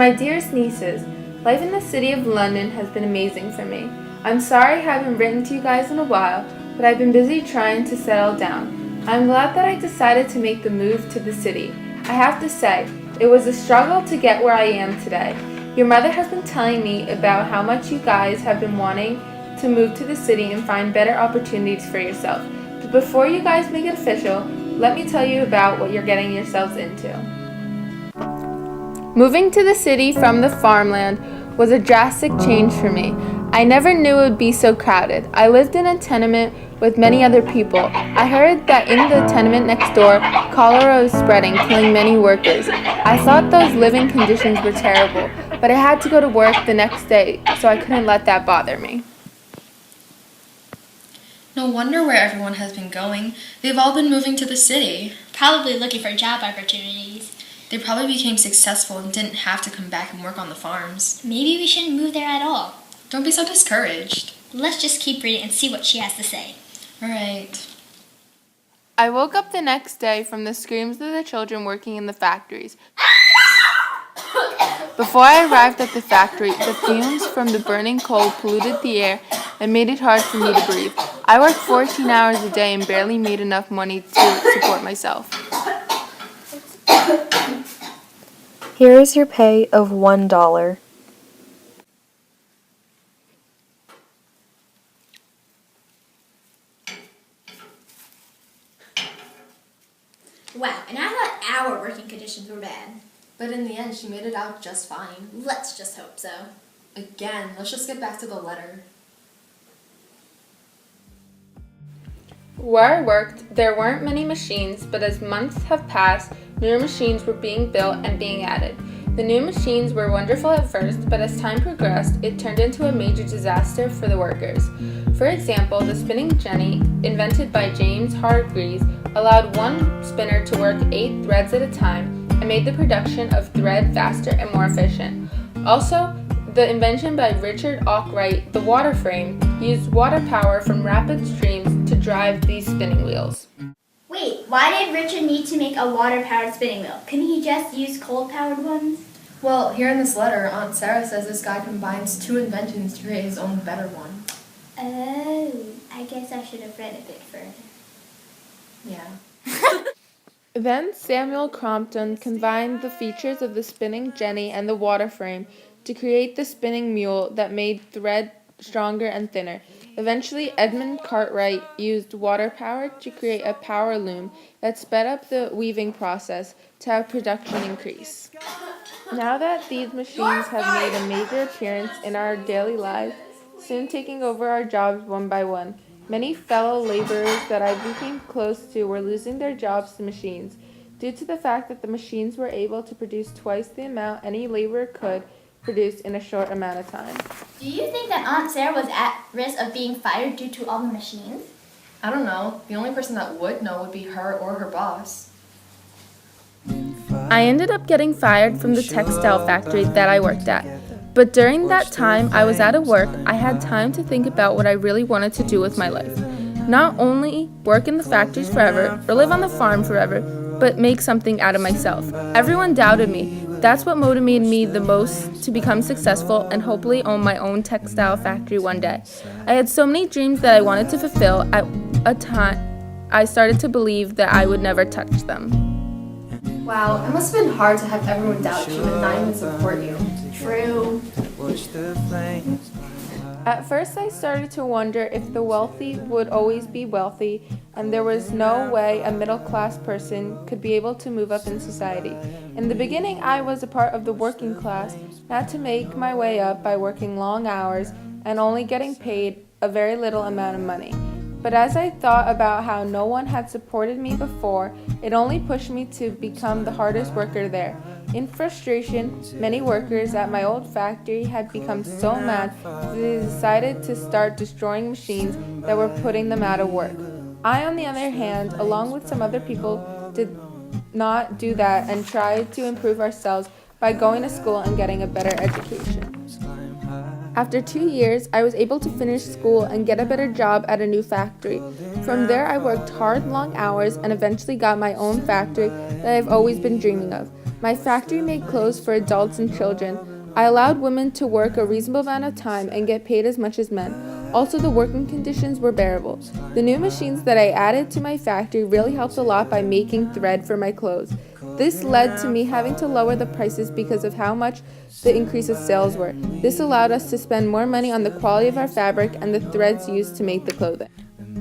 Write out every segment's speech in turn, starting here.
My dearest nieces, life in the city of London has been amazing for me. I'm sorry I haven't written to you guys in a while, but I've been busy trying to settle down. I'm glad that I decided to make the move to the city. I have to say, it was a struggle to get where I am today. Your mother has been telling me about how much you guys have been wanting to move to the city and find better opportunities for yourself. But before you guys make it official, let me tell you about what you're getting yourselves into. Moving to the city from the farmland was a drastic change for me. I never knew it would be so crowded. I lived in a tenement with many other people. I heard that in the tenement next door, cholera was spreading, killing many workers. I thought those living conditions were terrible, but I had to go to work the next day, so I couldn't let that bother me. No wonder where everyone has been going. They've all been moving to the city. Probably looking for job opportunities. They probably became successful and didn't have to come back and work on the farms. Maybe we shouldn't move there at all. Don't be so discouraged. Let's just keep reading and see what she has to say. All right. I woke up the next day from the screams of the children working in the factories. Before I arrived at the factory, the fumes from the burning coal polluted the air and made it hard for me to breathe. I worked 14 hours a day and barely made enough money to support myself. Here is your pay of $1. Wow, and I thought our working conditions were bad. But in the end, she made it out just fine. Let's just hope so. Again, let's just get back to the letter. Where I worked, there weren't many machines, but as months have passed, newer machines were being built and being added. The new machines were wonderful at first, but as time progressed, it turned into a major disaster for the workers. For example, the spinning jenny, invented by James Hargreaves, allowed one spinner to work 8 threads at a time and made the production of thread faster and more efficient. Also, the invention by Richard Arkwright, the water frame, used water power from rapid streams to drive these spinning wheels. Wait, why did Richard need to make a water-powered spinning wheel? Couldn't he just use coal-powered ones? Well, here in this letter, Aunt Sarah says this guy combines 2 inventions to create his own better one. Oh, I guess I should have read a bit further. Yeah. Then Samuel Crompton combined the features of the spinning jenny and the water frame to create the spinning mule that made thread stronger and thinner. Eventually, Edmund Cartwright used water power to create a power loom that sped up the weaving process to have production increase. Now that these machines have made a major appearance in our daily lives, soon taking over our jobs one by one, many fellow laborers that I became close to were losing their jobs to machines, due to the fact that the machines were able to produce twice the amount any laborer could produce in a short amount of time. Do you think that Aunt Sarah was at risk of being fired due to all the machines? I don't know. The only person that would know would be her or her boss. I ended up getting fired from the textile factory that I worked at. But during that time I was out of work, I had time to think about what I really wanted to do with my life. Not only work in the factories forever or live on the farm forever, but make something out of myself. Everyone doubted me. That's what motivated me the most to become successful and hopefully own my own textile factory one day. I had so many dreams that I wanted to fulfill. At a time, I started to believe that I would never touch them. Wow, it must have been hard to have everyone doubt you and not even support you. True. At first I started to wonder if the wealthy would always be wealthy and there was no way a middle-class person could be able to move up in society. In the beginning I was a part of the working class, had to make my way up by working long hours and only getting paid a very little amount of money. But as I thought about how no one had supported me before, it only pushed me to become the hardest worker there. In frustration, many workers at my old factory had become so mad that they decided to start destroying machines that were putting them out of work. I, on the other hand, along with some other people, did not do that and tried to improve ourselves by going to school and getting a better education. After 2 years, I was able to finish school and get a better job at a new factory. From there, I worked hard, long hours, and eventually got my own factory that I've always been dreaming of. My factory made clothes for adults and children. I allowed women to work a reasonable amount of time and get paid as much as men. Also, the working conditions were bearable. The new machines that I added to my factory really helped a lot by making thread for my clothes. This led to me having to lower the prices because of how much the increase of sales were. This allowed us to spend more money on the quality of our fabric and the threads used to make the clothing.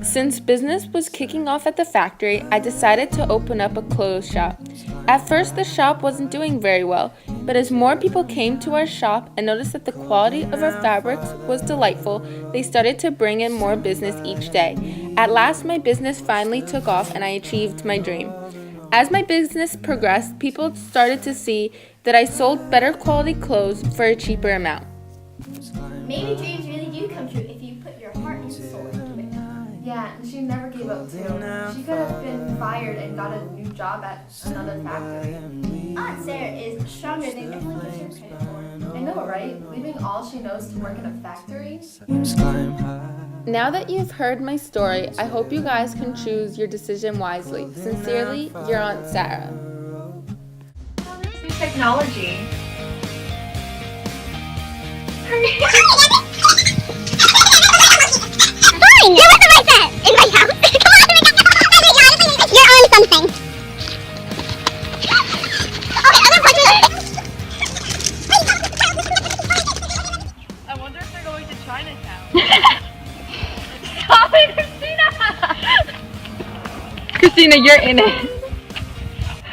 Since business was kicking off at the factory, I decided to open up a clothes shop. At first, the shop wasn't doing very well, but as more people came to our shop and noticed that the quality of our fabrics was delightful, they started to bring in more business each day. At last, my business finally took off and I achieved my dream. As my business progressed, people started to see that I sold better quality clothes for a cheaper amount. Maybe dreams really do come true if you put your heart and soul into it. Yeah, and she never gave up too. She could have been fired and got a new job at another factory. Aunt Sarah is stronger than everyone gives her credit for. I know, right? Leaving all she knows to work in a factory? Now that you've heard my story, I hope you guys can choose your decision wisely. Sincerely, your Aunt Sarah. Technology. Fine! There was a reset in my house! You're on something! I wonder if they're going to Chinatown. Stop it, Christina! Christina, you're in it.